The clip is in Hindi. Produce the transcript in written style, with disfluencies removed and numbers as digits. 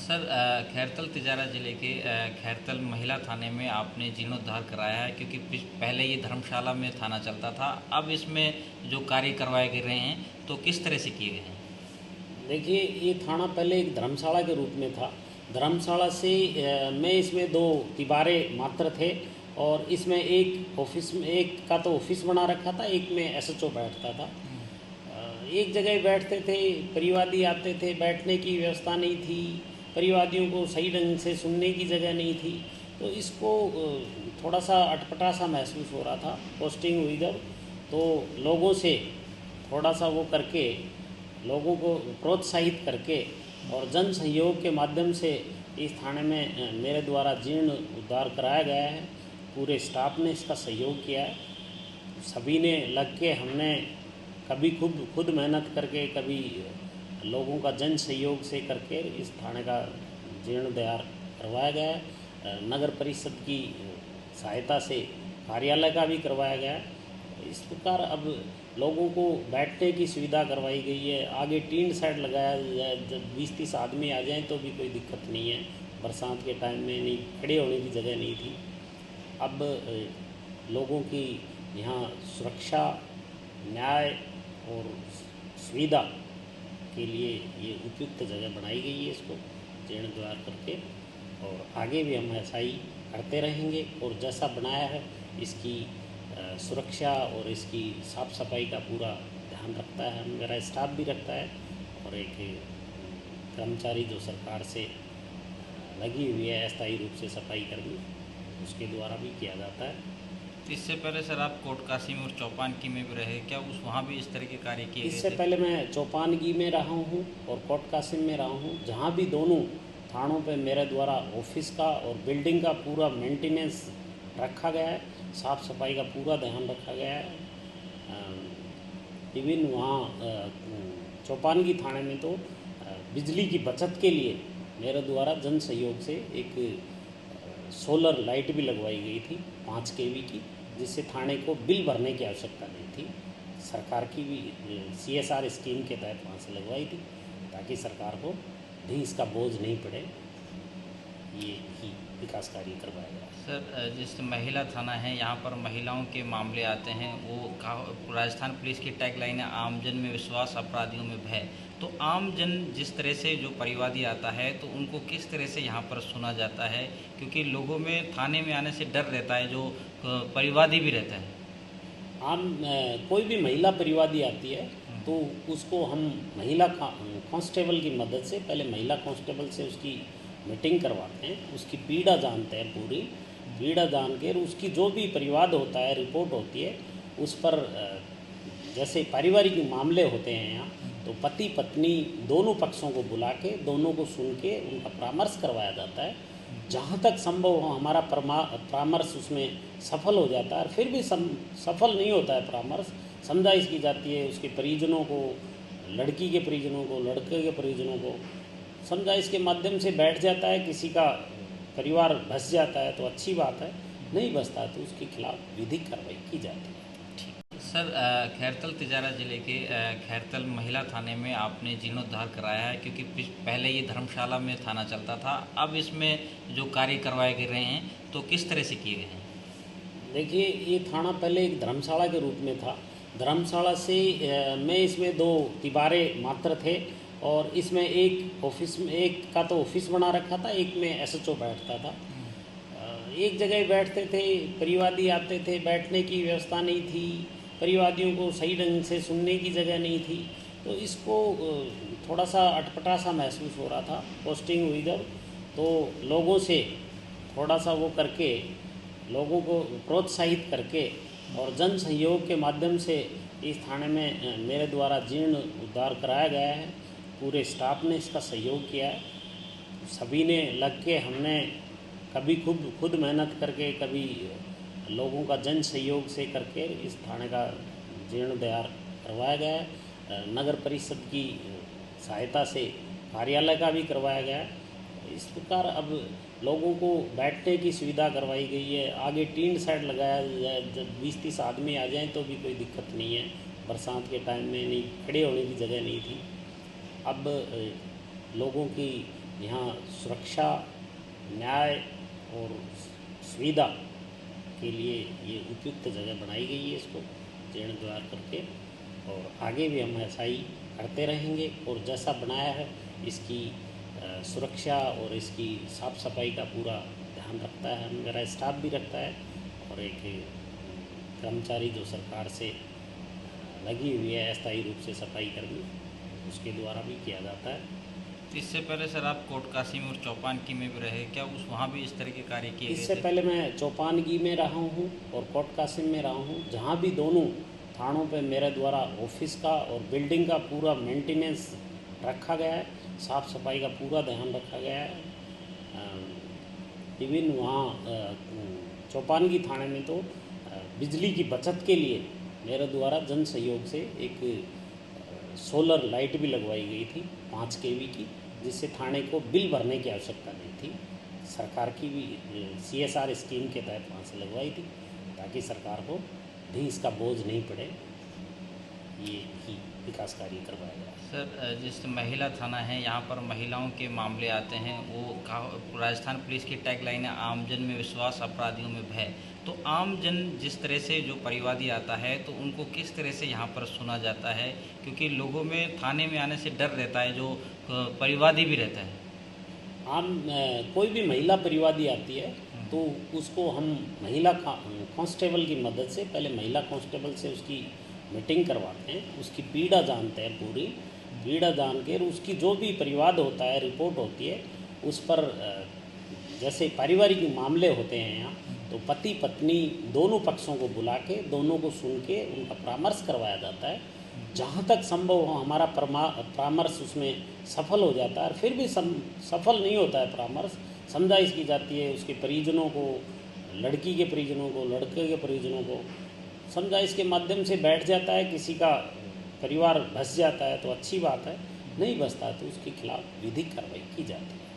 सर खैरतल तिजारा ज़िले के खैरतल महिला थाने में आपने जीर्णोद्धार कराया है, क्योंकि पहले ये धर्मशाला में थाना चलता था। अब इसमें जो कार्य करवाए गए रहे हैं तो किस तरह से किए गए हैं? देखिए, ये थाना पहले एक धर्मशाला के रूप में था। धर्मशाला से में इसमें दो दीवारें मात्र थे और इसमें एक ऑफिस में, एक का तो ऑफिस बना रखा था, एक में एसएचओ बैठता था। एक जगह बैठते थे, परिवादी आते थे, बैठने की व्यवस्था नहीं थी, परिवादियों को सही ढंग से सुनने की जगह नहीं थी। तो इसको थोड़ा सा अटपटा सा महसूस हो रहा था। पोस्टिंग हुई जब, तो लोगों से थोड़ा सा वो करके, लोगों को प्रोत्साहित करके और जन सहयोग के माध्यम से इस थाने में मेरे द्वारा जीर्ण उद्धार कराया गया है। पूरे स्टाफ ने इसका सहयोग किया है, सभी ने लग के, हमने कभी खुद मेहनत करके, कभी लोगों का जन सहयोग से करके इस थाने का जीर्णोद्धार करवाया गया है। नगर परिषद की सहायता से कार्यालय का भी करवाया गया है। इस प्रकार अब लोगों को बैठने की सुविधा करवाई गई है। आगे टीन शेड लगाया जाए, जब 20-30 आदमी आ जाएं तो भी कोई दिक्कत नहीं है। बरसात के टाइम में नहीं, खड़े होने की जगह नहीं थी। अब लोगों की यहाँ सुरक्षा, न्याय और सुविधा के लिए ये उपयुक्त जगह बनाई गई है, इसको जीर्णोद्धार करके। और आगे भी हम ऐसा ही करते रहेंगे और जैसा बनाया है इसकी सुरक्षा और इसकी साफ़ सफाई का पूरा ध्यान रखता है, मेरा स्टाफ भी रखता है। और एक कर्मचारी जो सरकार से लगी हुई है अस्थायी रूप से सफाई कर्मी, उसके द्वारा भी किया जाता है। इससे पहले सर आप कोट कासिम और चौपानकी में भी रहे, क्या उस वहाँ भी इस तरह के कार्य किए गए इससे थे? पहले मैं चौपानगी में रहा हूँ और कोट कासिम में रहा हूँ, जहाँ भी दोनों थानों पे मेरे द्वारा ऑफिस का और बिल्डिंग का पूरा मेंटेनेंस रखा गया है, साफ़ सफाई का पूरा ध्यान रखा गया है। इवन वहाँ चौपानगी थाने में तो बिजली की बचत के लिए मेरे द्वारा जन सहयोग से एक सोलर लाइट भी लगवाई गई थी 5 केवी की, जिससे थाने को बिल भरने की आवश्यकता नहीं थी। सरकार की भी CSR स्कीम के तहत वहाँ से लगवाई थी, ताकि सरकार को भी इसका बोझ नहीं पड़े। ये ही विकास कार्य करवाया गया। सर जिस महिला थाना है, यहाँ पर महिलाओं के मामले आते हैं, वो राजस्थान पुलिस की टैगलाइन है, आमजन में विश्वास, अपराधियों में भय। तो आमजन जिस तरह से जो परिवादी आता है तो उनको किस तरह से यहाँ पर सुना जाता है, क्योंकि लोगों में थाने में आने से डर रहता है, जो परिवादी भी रहता है। कोई भी महिला परिवादी आती है तो उसको हम महिला कांस्टेबल की मदद से, पहले महिला कांस्टेबल से उसकी मीटिंग करवाते हैं, उसकी पीड़ा जानते हैं, पूरी पीड़ा जान के उसकी जो भी परिवाद होता है, रिपोर्ट होती है उस पर, जैसे पारिवारिक मामले होते हैं यहाँ, तो पति पत्नी दोनों पक्षों को बुला के, दोनों को सुन के उनका परामर्श करवाया जाता है। जहाँ तक संभव हो हमारा परामर्श उसमें सफल हो जाता है, और फिर भी सफल नहीं होता है परामर्श, समझाइश की जाती है उसके परिजनों को, लड़की के परिजनों को, लड़के के परिजनों को समझाइश के माध्यम से बैठ जाता है। किसी का परिवार बस जाता है तो अच्छी बात है, नहीं बसता है तो उसके खिलाफ विधिक कार्रवाई की जाती है। सर खैरतल तिजारा ज़िले के खैरतल महिला थाने में आपने जीर्णोद्धार कराया है, क्योंकि पहले ये धर्मशाला में थाना चलता था। अब इसमें जो कार्य करवाए गए रहे हैं तो किस तरह से किए गए हैं? देखिए, ये थाना पहले एक धर्मशाला के रूप में था। धर्मशाला से में इसमें दो दीवारें मात्र थे और इसमें एक ऑफिस में, एक का तो ऑफिस बना रखा था, एक में एसएचओ बैठता था। एक जगह बैठते थे, परिवादी आते थे, बैठने की व्यवस्था नहीं थी, परिवादियों को सही ढंग से सुनने की जगह नहीं थी। तो इसको थोड़ा सा अटपटा सा महसूस हो रहा था। पोस्टिंग हुई जब, तो लोगों से थोड़ा सा वो करके, लोगों को प्रोत्साहित करके और जन सहयोग के माध्यम से इस थाने में मेरे द्वारा जीर्ण उद्धार कराया गया है। पूरे स्टाफ ने इसका सहयोग किया है, सभी ने लग के, हमने कभी खुद मेहनत करके, कभी लोगों का जन सहयोग से करके इस थाने का जीर्णोद्धार करवाया गया है। नगर परिषद की सहायता से कार्यालय का भी करवाया गया है। इस प्रकार अब लोगों को बैठने की सुविधा करवाई गई है। आगे टीन शेड लगाया जाए, जब 20-30 आदमी आ जाएं तो भी कोई दिक्कत नहीं है। बरसात के टाइम में नहीं, खड़े होने की जगह नहीं थी। अब लोगों की यहाँ सुरक्षा, न्याय और सुविधा के लिए ये उपयुक्त जगह बनाई गई है इसको जीर्णोद्धार करके, और आगे भी हम ऐसा ही करते रहेंगे। और जैसा बनाया है इसकी सुरक्षा और इसकी साफ़ सफाई का पूरा ध्यान रखता है मेरा स्टाफ भी रखता है, और एक कर्मचारी जो सरकार से लगी हुई है अस्थायी रूप से सफाई कर्मी, उसके द्वारा भी किया जाता है। इससे पहले सर आप कोट कासिम और चौपानकी में भी रहे, क्या उस वहाँ भी इस तरह के कार्य किए गए इससे थे? पहले मैं चौपानगी में रहा हूँ और कोट कासिम में रहा हूँ, जहाँ भी दोनों थानों पे मेरे द्वारा ऑफिस का और बिल्डिंग का पूरा मेंटेनेंस रखा गया है, साफ़ सफाई का पूरा ध्यान रखा गया है। इवन वहाँ चौपानगी थाने में तो बिजली की बचत के लिए मेरे द्वारा जन सहयोग से एक सोलर लाइट भी लगवाई गई थी 5 kV की, जिससे थाने को बिल भरने की आवश्यकता नहीं थी। सरकार की भी CSR स्कीम के तहत वहाँ से लगवाई थी, ताकि सरकार को भी इसका बोझ नहीं पड़े, ये ही विकास कार्य करवाया गया। सर जिस महिला थाना है यहाँ पर महिलाओं के मामले आते हैं, वो राजस्थान पुलिस की टैगलाइन है आमजन में विश्वास, अपराधियों में भय। तो आमजन जिस तरह से जो परिवादी आता है तो उनको किस तरह से यहाँ पर सुना जाता है, क्योंकि लोगों में थाने में आने से डर रहता है, जो परिवादी भी रहता है। कोई भी महिला परिवादी आती है तो उसको हम महिला कांस्टेबल की मदद से, पहले महिला कांस्टेबल से उसकी मीटिंग करवाते हैं, उसकी पीड़ा जानते हैं, पूरी पीड़ा जान के उसकी जो भी परिवाद होता है, रिपोर्ट होती है उस पर, जैसे पारिवारिक मामले होते हैं यहाँ, तो पति पत्नी दोनों पक्षों को बुला के दोनों को सुन के उनका परामर्श करवाया जाता है। जहाँ तक संभव हो हमारा परामर्श उसमें सफल हो जाता है, और फिर भी सफल नहीं होता है परामर्श, समझाइश की जाती है उसके परिजनों को, लड़की के परिजनों को, लड़के के परिजनों को समझाइश के माध्यम से बैठ जाता है। किसी का परिवार बस जाता है तो अच्छी बात है, नहीं बसता तो उसके खिलाफ विधिक कार्रवाई की जाती है।